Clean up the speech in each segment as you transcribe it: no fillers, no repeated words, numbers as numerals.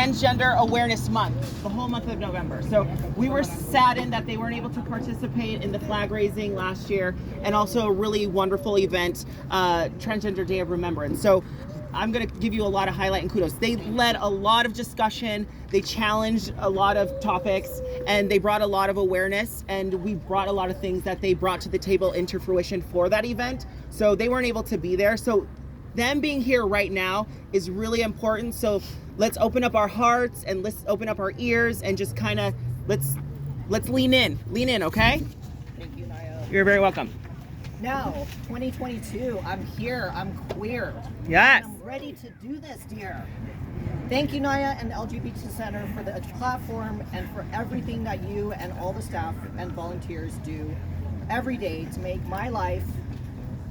Transgender Awareness Month, the whole month of November. So we were saddened that they weren't able to participate in the flag raising last year, and also a really wonderful event, Transgender Day of Remembrance. So I'm going to give you a lot of highlight and kudos. They led a lot of discussion, they challenged a lot of topics, and they brought a lot of awareness, and we brought a lot of things that they brought to the table into fruition for that event. So they weren't able to be there. So them being here right now is really important. So let's open up our hearts and let's open up our ears and just kind of let's lean in, okay? Thank you, Naya. You're very welcome. Now, 2022, I'm here, I'm queer. Yes. And I'm ready to do this, dear. Thank you, Naya and the LGBT Center for the platform and for everything that you and all the staff and volunteers do every day to make my life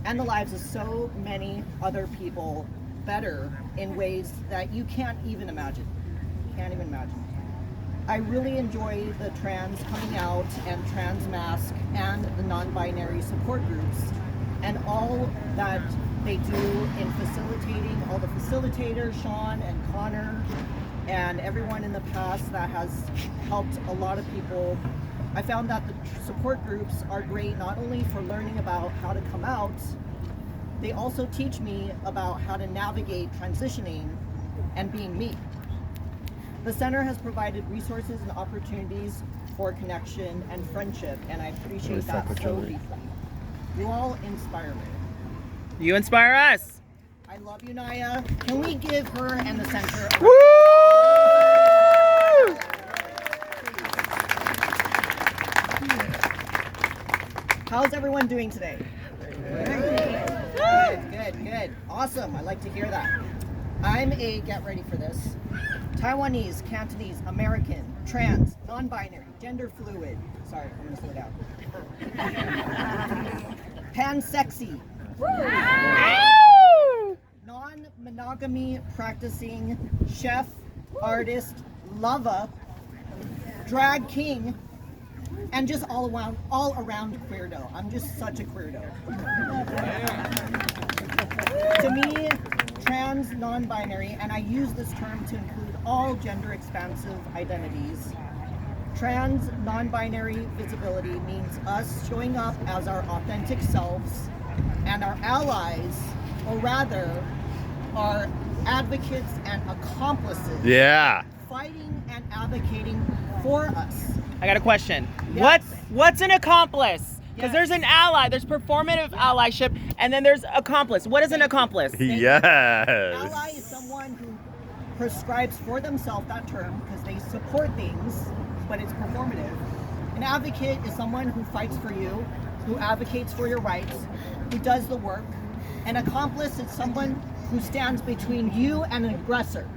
and the lives of so many other people better in ways that you can't even imagine. I really enjoy the trans coming out and trans mask and the non-binary support groups and all that they do in facilitating, all the facilitators, Sean and Connor, and everyone in the past that has helped a lot of people. I found that the support groups are great not only for learning about how to come out, they also teach me about how to navigate transitioning and being me. The center has provided resources and opportunities for connection and friendship, and I appreciate that so deeply. You all inspire me. You inspire us. I love you, Naya. Can we give her and the center a How's everyone doing today? Good. Awesome. I like to hear that. I'm a, get ready for this, Taiwanese, Cantonese, American, trans, non-binary, gender fluid. Sorry, I'm gonna slow down. Pansexy. Non-monogamy practicing chef, artist, lover, drag king, and just all around queerdo. I'm just such a queerdo. To me, trans, non-binary, and I use this term to include all gender expansive identities. Trans, non-binary visibility means us showing up as our authentic selves, and our allies, or rather, our advocates and accomplices. Yeah. Fighting and advocating for us. I got a question. Yes. What's an accomplice? Because Yes. there's an ally, there's performative allyship, and then there's accomplice. What is an accomplice? Yes. Ally is someone who prescribes for themselves that term because they support things, but it's performative. An advocate is someone who fights for you, who advocates for your rights, who does the work. An accomplice is someone who stands between you and an aggressor,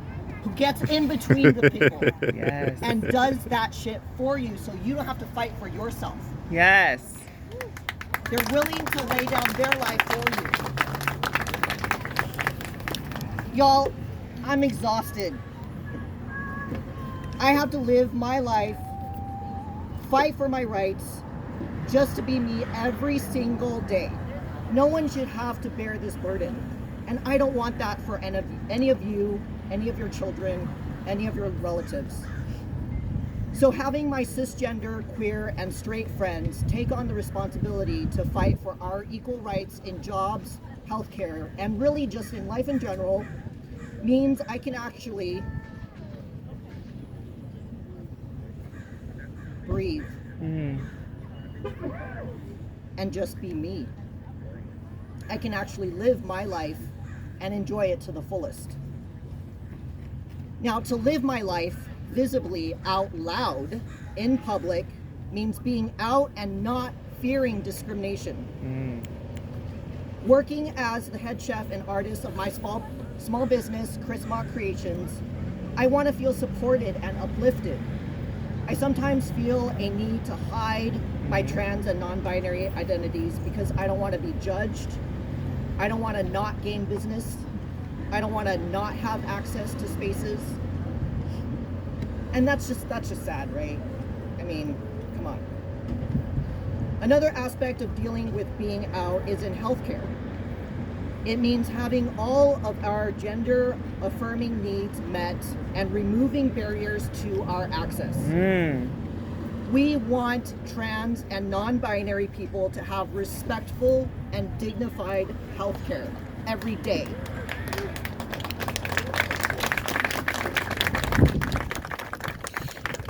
who gets in between the people Yes. and does that shit for you so you don't have to fight for yourself. Yes. They're willing to lay down their life for you. Y'all, I'm exhausted. I have to live my life, fight for my rights, just to be me every single day. No one should have to bear this burden. And I don't want that for any of you, any of your children, any of your relatives. So having my cisgender, queer, and straight friends take on the responsibility to fight for our equal rights in jobs, healthcare, and really just in life in general means I can actually breathe and just be me. I can actually live my life and enjoy it to the fullest. Now, to live my life visibly out loud in public means being out and not fearing discrimination. Working as the head chef and artist of my small business, Chris Mok Creations, I want to feel supported and uplifted. I sometimes feel a need to hide my trans and non-binary identities because I don't want to be judged. I don't want to not gain business. I don't want to not have access to spaces. And that's just sad, right? I mean, come on. Another aspect of dealing with being out is in healthcare. It means having all of our gender affirming needs met and removing barriers to our access. We want trans and non-binary people to have respectful and dignified healthcare every day.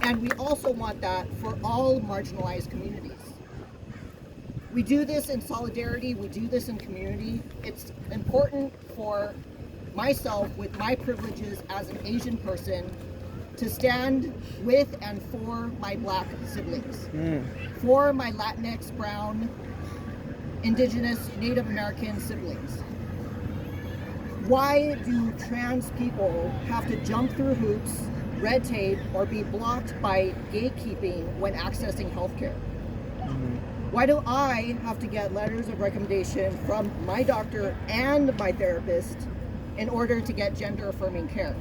And we also want that for all marginalized communities. We do this in solidarity, we do this in community. It's important for myself, with my privileges as an Asian person, to stand with and for my Black siblings, for my Latinx, Brown, Indigenous, Native American siblings. Why do trans people have to jump through hoops, red tape, or be blocked by gatekeeping when accessing healthcare? Why do I have to get letters of recommendation from my doctor and my therapist in order to get gender affirming care?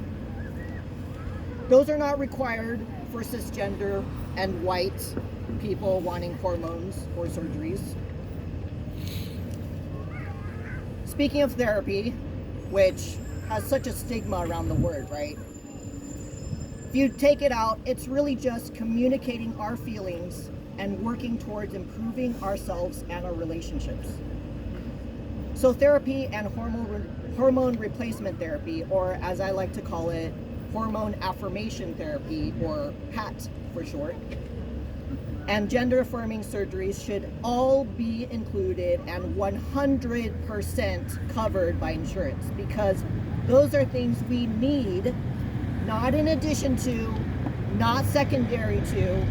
Those are not required for cisgender and white people wanting hormones or surgeries. Speaking of therapy, which has such a stigma around the word, right? If you take it out, it's really just communicating our feelings and working towards improving ourselves and our relationships. So therapy and hormone replacement therapy, or as I like to call it, hormone affirmation therapy, or HAT for short, and gender affirming surgeries should all be included and 100% covered by insurance, because those are things we need, not in addition to, not secondary to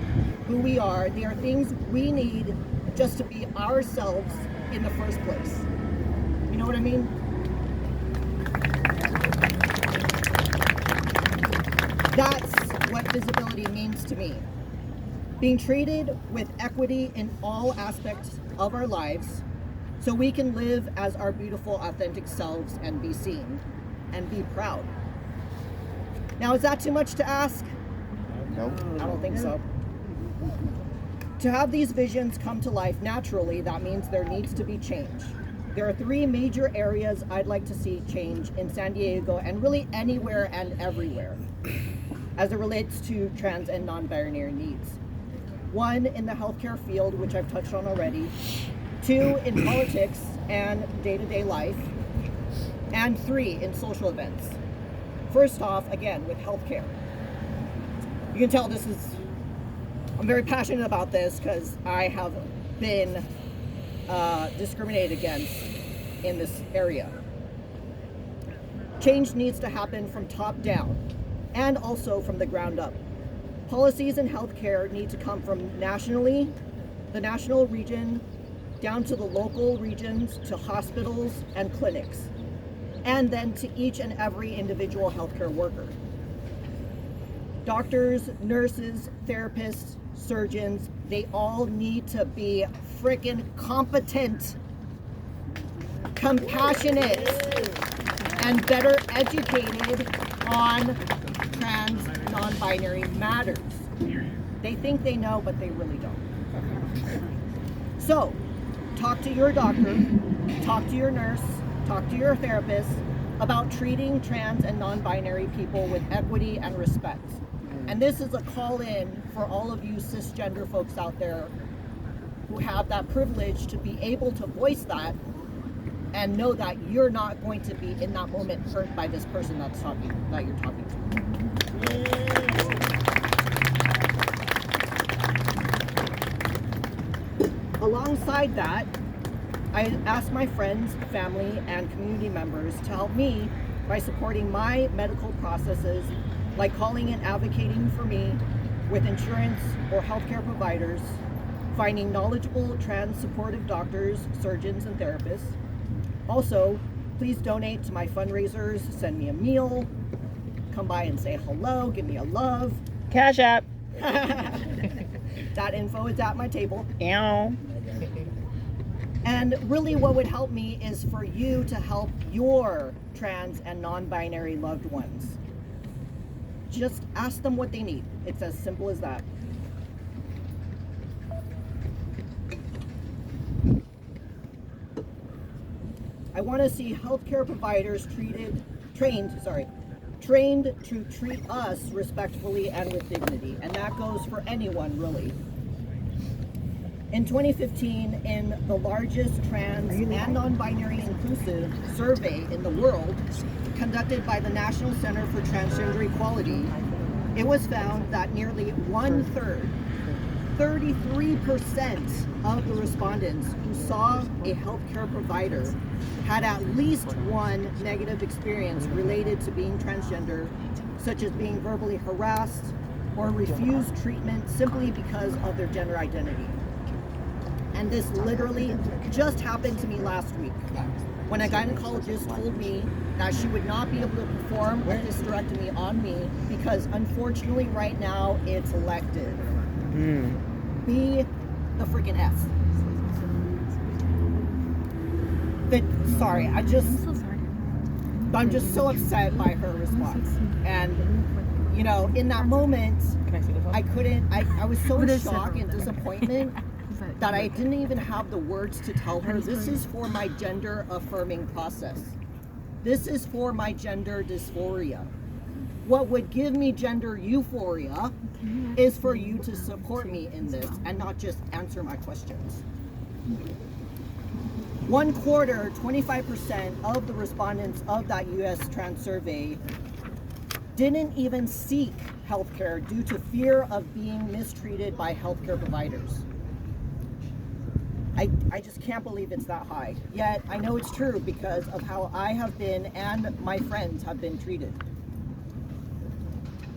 who we are. They are things we need just to be ourselves in the first place. You know what I mean? That's what visibility means to me. Being treated with equity in all aspects of our lives so we can live as our beautiful, authentic selves and be seen and be proud. Now, is that too much to ask? No. I don't think so. To have these visions come to life naturally, that means there needs to be change. There are 3 major areas I'd like to see change in San Diego, and really anywhere and everywhere, as it relates to trans and non-binary needs. 1, in the healthcare field, which I've touched on already. 2, in politics and day-to-day life. And 3, in social events. First off, again, with healthcare. You can tell I'm very passionate about this because I have been discriminated against in this area. Change needs to happen from top down and also from the ground up. Policies in healthcare need to come from nationally, the national region, down to the local regions, to hospitals and clinics, and then to each and every individual healthcare worker. Doctors, nurses, therapists, surgeons, they all need to be freaking competent, compassionate, and better educated on trans, non-binary matters. They think they know, but they really don't. So, talk to your doctor, talk to your nurse, talk to your therapist about treating trans and non-binary people with equity and respect. And this is a call in for all of you cisgender folks out there who have that privilege to be able to voice that and know that you're not going to be in that moment hurt by this person that you're talking to. Alongside that, I asked my friends, family, and community members to help me by supporting my medical processes, like calling and advocating for me with insurance or healthcare providers, finding knowledgeable trans supportive doctors, surgeons, and therapists. Also, please donate to my fundraisers, send me a meal, come by and say hello, give me a love. Cash App. That info is at my table. Ow. And really what would help me is for you to help your trans and non-binary loved ones. Just ask them what they need. It's as simple as that. I want to see healthcare providers trained to treat us respectfully and with dignity, and that goes for anyone really. In 2015, in the largest trans and non-binary inclusive survey in the world, conducted by the National Center for Transgender Equality, it was found that nearly 1/3, 33% of the respondents who saw a healthcare provider had at least one negative experience related to being transgender, such as being verbally harassed or refused treatment simply because of their gender identity. And this literally just happened to me last week, when a gynecologist told me that she would not be able to perform a hysterectomy on me because unfortunately right now it's elective. Be the freaking F. Sorry, I'm just so upset by her response. And, you know, in that moment, I was so in shock and disappointment that I didn't even have the words to tell her, this is for my gender affirming process. This is for my gender dysphoria. What would give me gender euphoria is for you to support me in this and not just answer my questions. 1/4, 25% of the respondents of that US trans survey didn't even seek healthcare due to fear of being mistreated by healthcare providers. I just can't believe it's that high. Yet I know it's true because of how I have been and my friends have been treated.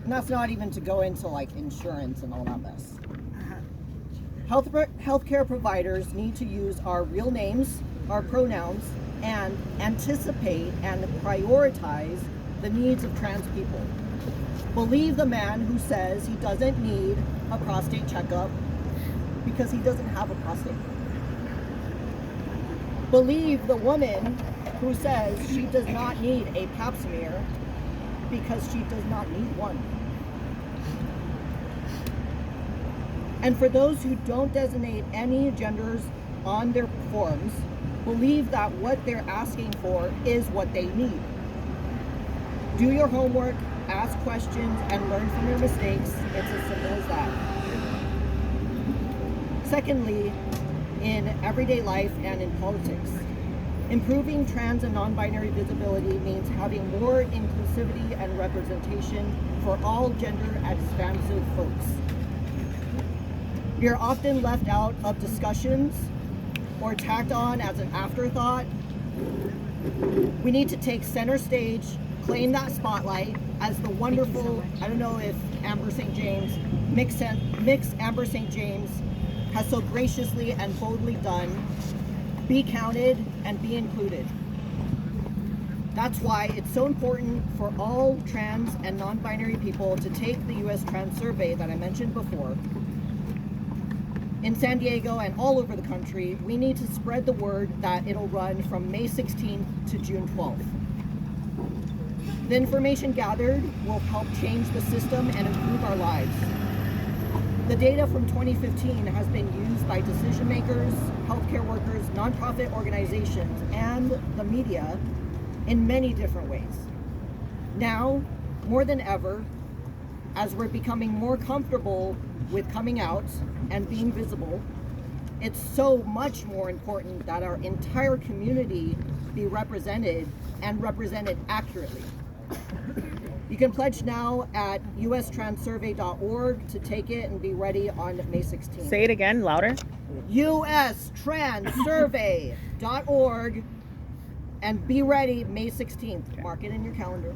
And that's not even to go into like insurance and all that mess. Healthcare providers need to use our real names, our pronouns, and anticipate and prioritize the needs of trans people. Believe the man who says he doesn't need a prostate checkup because he doesn't have a prostate. Believe the woman who says she does not need a pap smear because she does not need one. And for those who don't designate any genders on their forms, believe that what they're asking for is what they need. Do your homework, ask questions, and learn from your mistakes. It's as simple as that. Secondly, in everyday life and in politics, improving trans and non-binary visibility means having more inclusivity and representation for all gender expansive folks. We are often left out of discussions or tacked on as an afterthought. We need to take center stage, claim that spotlight as the wonderful, I don't know if Amber St. James, Mix Amber St. James has so graciously and boldly done. Be counted and be included. That's why it's so important for all trans and non-binary people to take the US Trans Survey that I mentioned before. In San Diego and all over the country, we need to spread the word that it'll run from May 16th to June 12th. The information gathered will help change the system and improve our lives. The data from 2015 has been used by decision makers, healthcare workers, nonprofit organizations, and the media in many different ways. Now, more than ever, as we're becoming more comfortable with coming out and being visible, it's so much more important that our entire community be represented and represented accurately. You can pledge now at ustranssurvey.org to take it and be ready on May 16th. Say it again, louder. ustranssurvey.org and be ready May 16th. Okay. Mark it in your calendar.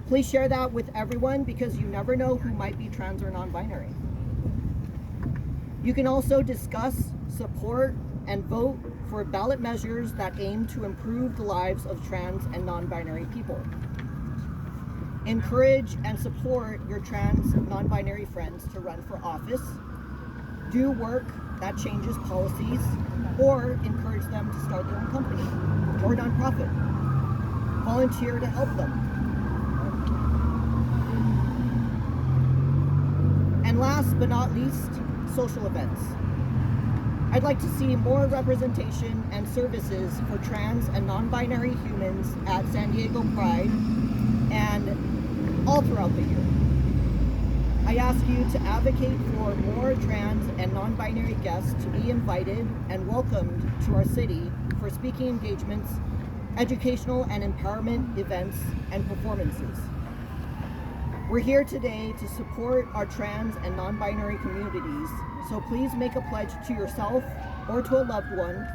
Please share that with everyone because you never know who might be trans or non-binary. You can also discuss, support, and vote for ballot measures that aim to improve the lives of trans and non-binary people. Encourage and support your trans, non-binary friends to run for office. Do work that changes policies, or encourage them to start their own company or nonprofit. Volunteer to help them. And last but not least, social events. I'd like to see more representation and services for trans and non-binary humans at San Diego Pride and all throughout the year. I ask you to advocate for more trans and non-binary guests to be invited and welcomed to our city for speaking engagements, educational and empowerment events, and performances. We're here today to support our trans and non-binary communities, so please make a pledge to yourself or to a loved one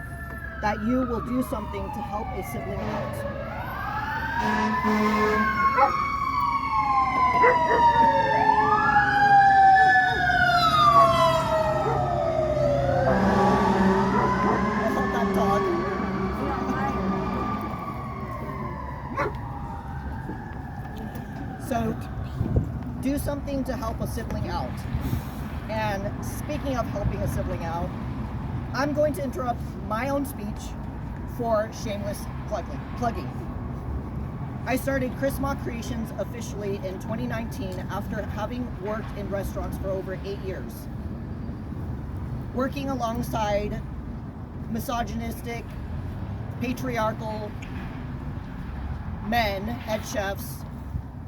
that you will do something to help a sibling out. I love that dog. So, do something to help a sibling out. And speaking of helping a sibling out, I'm going to interrupt my own speech for shameless plugging. I started Chris Mok Creations officially in 2019 after having worked in restaurants for over 8 years. Working alongside misogynistic, patriarchal men, head chefs,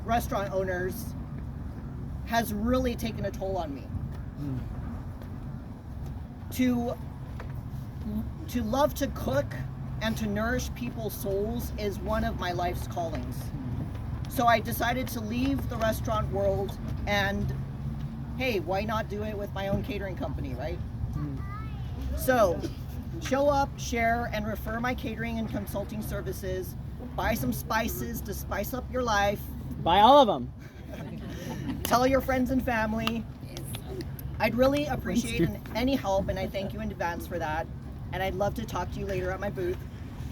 restaurant owners, has really taken a toll on me. To love to cook and to nourish people's souls is one of my life's callings. So I decided to leave the restaurant world and, hey, why not do it with my own catering company, right? So show up, share, and refer my catering and consulting services. Buy some spices to spice up your life. Buy all of them. Tell your friends and family. I'd really appreciate any help, and I thank you in advance for that. And I'd love to talk to you later at my booth.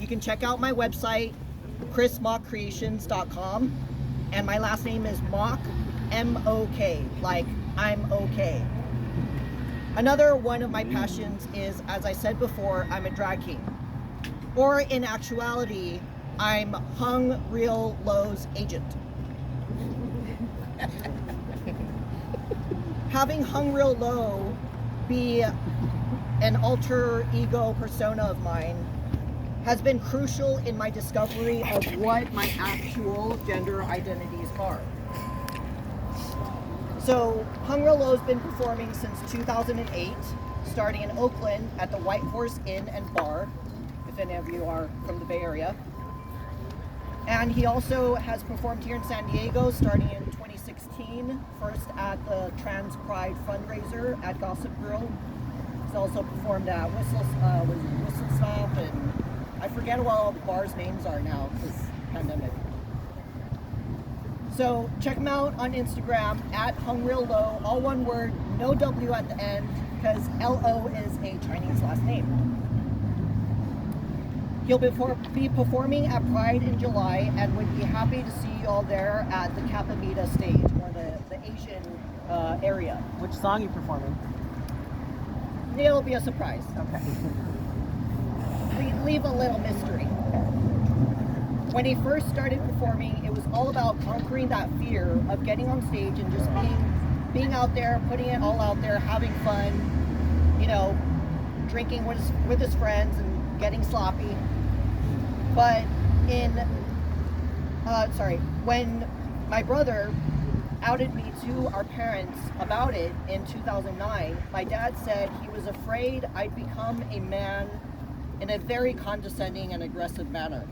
You can check out my website, chrismokcreations.com, and my last name is Mok, M-O-K, like I'm okay. Another one of my passions is, as I said before, I'm a drag king. Or in actuality, I'm Hung Real Low's agent. Having Hung Real Low be an alter ego persona of mine has been crucial in my discovery of what my actual gender identities are. So, Hung Real Low's been performing since 2008, starting in Oakland at the White Horse Inn and Bar, if any of you are from the Bay Area. And he also has performed here in San Diego starting in 2016, first at the Trans Pride fundraiser at Gossip Girl. He's also performed at Whistle Stop, and I forget what all the bars' names are now because pandemic. So check him out on Instagram at HungRealLow, all one word, no W at the end, because L-O is a Chinese last name. He'll be performing at Pride in July and would be happy to see you all there at the QAPIMEDA stage, or the Asian area. Which song are you performing? It'll be a surprise. Okay. Leave a little mystery. When he first started performing, it was all about conquering that fear of getting on stage and just being out there, putting it all out there, having fun, you know, drinking with his friends and getting sloppy. But when my brother outed me to our parents about it in 2009, my dad said he was afraid I'd become a man in a very condescending and aggressive manner.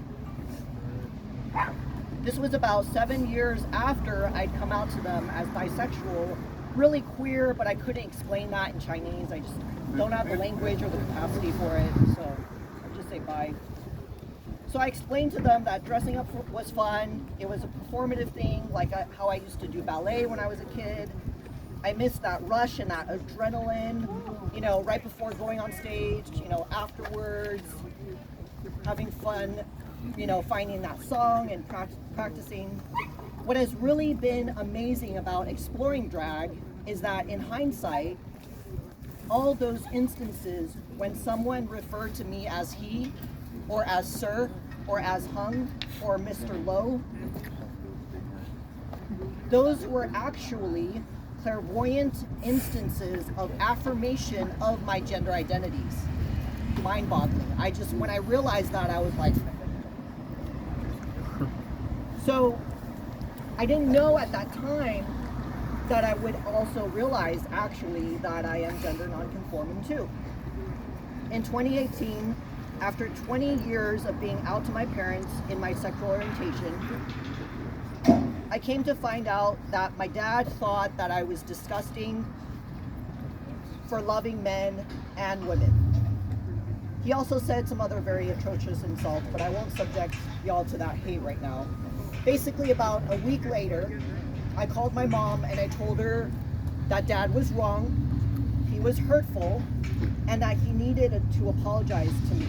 This was about 7 years after I'd come out to them as bisexual, really queer, but I couldn't explain that in Chinese. I just don't have the language or the capacity for it, so I just say bye. So I explained to them that dressing up was fun. It was a performative thing, like how I used to do ballet when I was a kid. I missed that rush and that adrenaline, you know, right before going on stage, you know, afterwards, having fun, you know, finding that song and practicing. What has really been amazing about exploring drag is that in hindsight, all those instances when someone referred to me as he, or as sir, or as hung, or Mr. Low, those were actually clairvoyant instances of affirmation of my gender identities. mind-boggling. When I realized that, I was like, so I didn't know at that time that I would also realize actually that I am gender nonconforming too. In 2018, after 20 years of being out to my parents in my sexual orientation, I came to find out that my dad thought that I was disgusting for loving men and women. He also said some other very atrocious insults, but I won't subject y'all to that hate right now. Basically, about a week later, I called my mom and I told her that Dad was wrong, he was hurtful, and that he needed to apologize to me.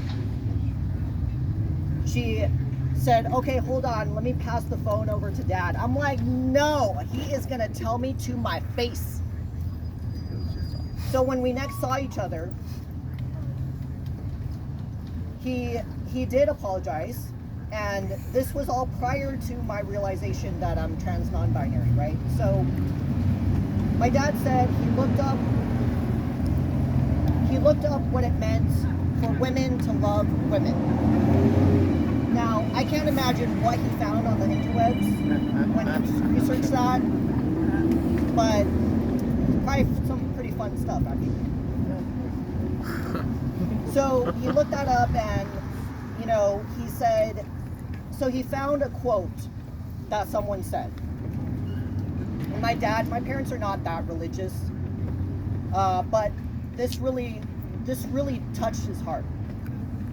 She said, okay, hold on, let me pass the phone over to Dad. I'm like, no, he is gonna tell me to my face. So when we next saw each other, he did apologize, and this was all prior to my realization that I'm trans non-binary, right? So my dad said he looked up what it meant for women to love women. Now, I can't imagine what he found on the interwebs when he researched that, but probably some pretty fun stuff, actually. So he looked that up and, he said, so he found a quote that someone said. And my parents are not that religious, but this really touched his heart.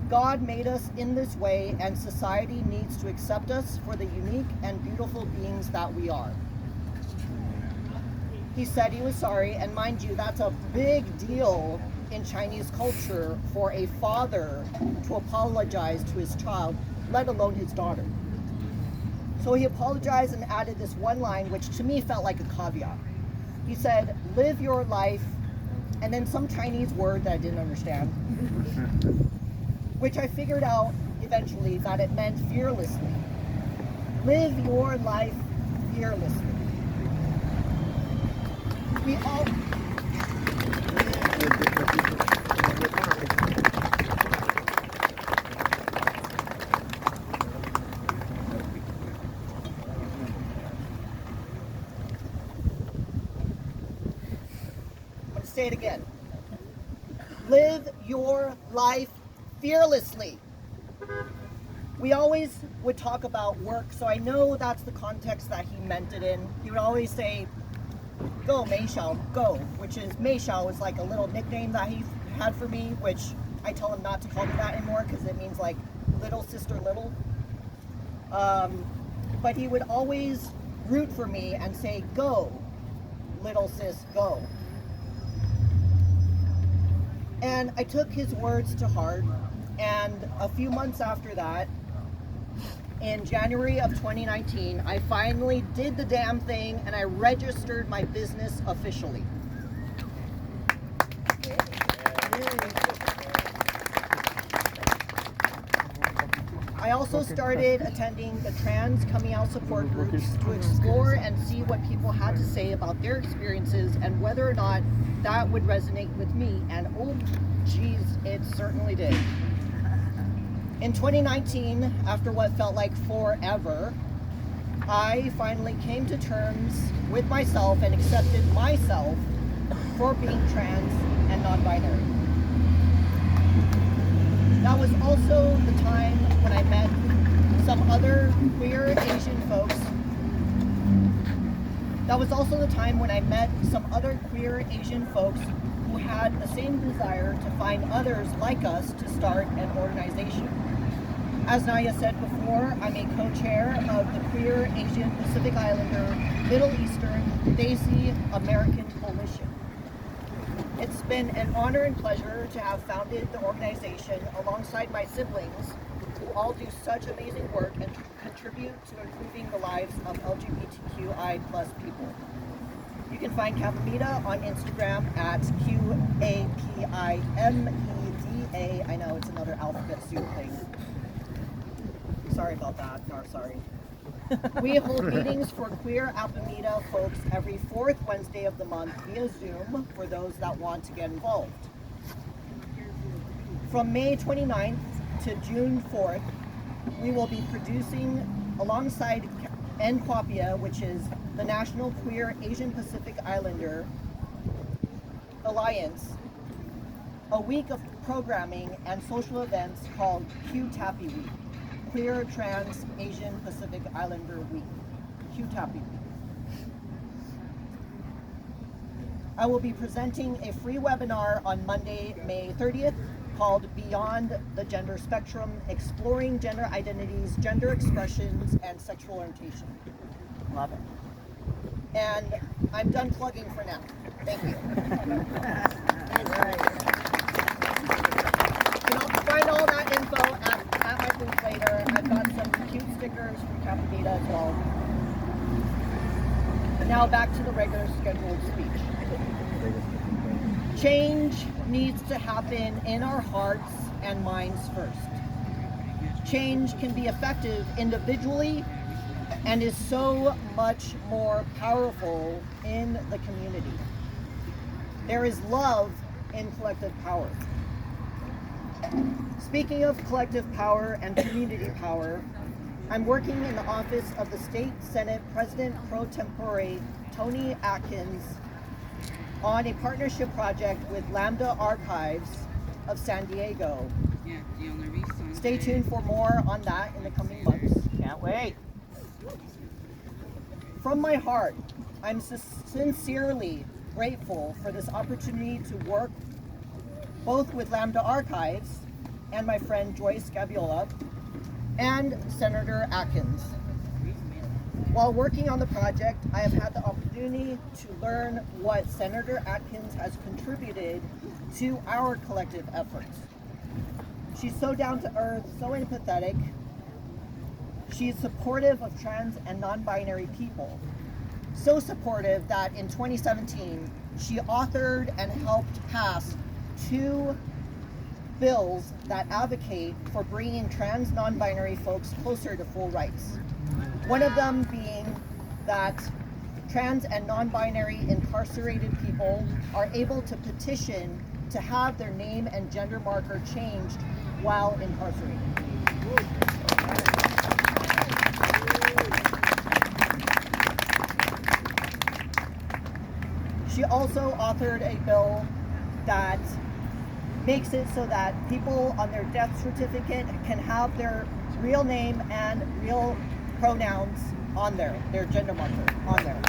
God made us in this way, and society needs to accept us for the unique and beautiful beings that we are. He said he was sorry, and mind you, that's a big deal in Chinese culture for a father to apologize to his child, let alone his daughter. So he apologized and added this one line, which to me felt like a caveat. He said, live your life, and then some Chinese word that I didn't understand, which I figured out eventually that it meant fearlessly. Live your life fearlessly. We all... Say it again. Live your life fearlessly. We always would talk about work, so I know that's the context that he meant it in. He would always say, go Mei Xiao, go, which is Mei Xiao is like a little nickname that he had for me, which I tell him not to call me that anymore because it means like little sister little. But he would always root for me and say, go, little sis, go. And I took his words to heart, and a few months after that, in January of 2019, I finally did the damn thing and I registered my business officially. I also started attending the trans coming out support groups to explore and see what people had to say about their experiences and whether or not that would resonate with me, and oh geez, it certainly did. In 2019, after what felt like forever, I finally came to terms with myself and accepted myself for being trans and non-binary. That was also the time when I met some other queer Asian folks. That was also the time when I met some other queer Asian folks who had the same desire to find others like us to start an organization. As Naya said before, I'm a co-chair of the Queer Asian Pacific Islander Middle Eastern Desi American Coalition. It's been an honor and pleasure to have founded the organization alongside my siblings, who all do such amazing work and contribute to improving the lives of LGBTQI+ people. You can find QAPIMEDA on Instagram at QAPIMEDA. I know it's another alphabet soup thing. Sorry about that. No, sorry. We hold meetings for queer APIMEDA folks every fourth Wednesday of the month via Zoom for those that want to get involved. From May 29th to June 4th, we will be producing, alongside NQAPIA, which is the National Queer Asian Pacific Islander Alliance, a week of programming and social events called QAPIMEDA Week, Queer Trans Asian Pacific Islander Week, QAPIMEDA. I will be presenting a free webinar on Monday, May 30th, called Beyond the Gender Spectrum, Exploring Gender Identities, Gender Expressions, and Sexual Orientation. Love it. And I'm done plugging for now. Thank you. You can find all that info at my booth later. I've got some cute stickers from QAPIMEDA as well. And now back to the regular scheduled speech. Change needs to happen in our hearts and minds first. Change can be effective individually and is so much more powerful in the community. There is love in collective power. Speaking of collective power and community power, I'm working in the office of the State Senate President Pro Tempore Tony Atkins on a partnership project with Lambda Archives of San Diego. Stay tuned for more on that in the coming months. Can't wait. From my heart, I'm sincerely grateful for this opportunity to work both with Lambda Archives and my friend Joyce Gaviola and Senator Atkins. While working on the project, I have had the opportunity to learn what Senator Atkins has contributed to our collective efforts. She's so down to earth, so empathetic. She is supportive of trans and non-binary people. So supportive that in 2017, she authored and helped pass 2 bills that advocate for bringing trans non-binary folks closer to full rights. One of them being that trans and non-binary incarcerated people are able to petition to have their name and gender marker changed while incarcerated. She also authored a bill that makes it so that people on their death certificate can have their real name and real pronouns on there, their gender marker on there.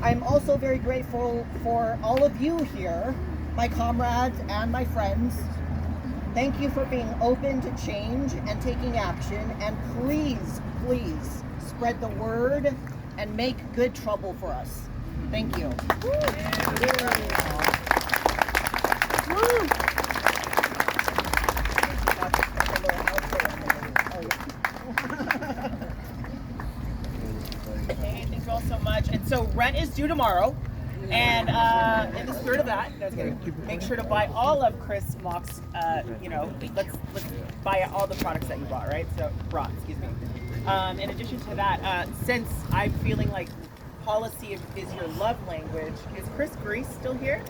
I'm also very grateful for all of you here, my comrades and my friends. Thank you for being open to change and taking action, and please, please spread the word and make good trouble for us. Thank you. Hey, thank you all so much. And so rent is due tomorrow. And in the spirit of that, make sure to buy all of Chris Mok's, let's buy all the products that you bought, right? Excuse me. In addition to that, since I'm feeling like policy is your love language, is Chris Grease still here?